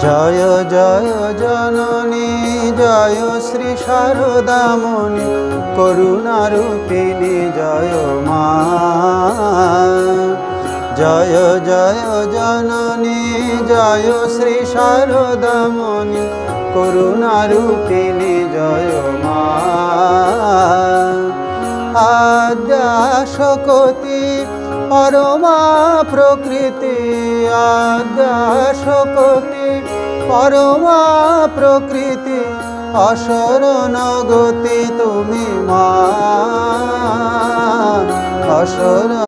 জয় জয় জননী জয় শ্রী শারদামণি করুণারূপিণী জয় মা। জয় জয় জননী জয় শ্রী শারদামণি করুণারূপিণী জয় মা। আদ্যা শকতি পরমা প্রকৃতি আদ্যা শকতি পরমা প্রকৃতি অসরণ গতি তুমি মা অসরণ।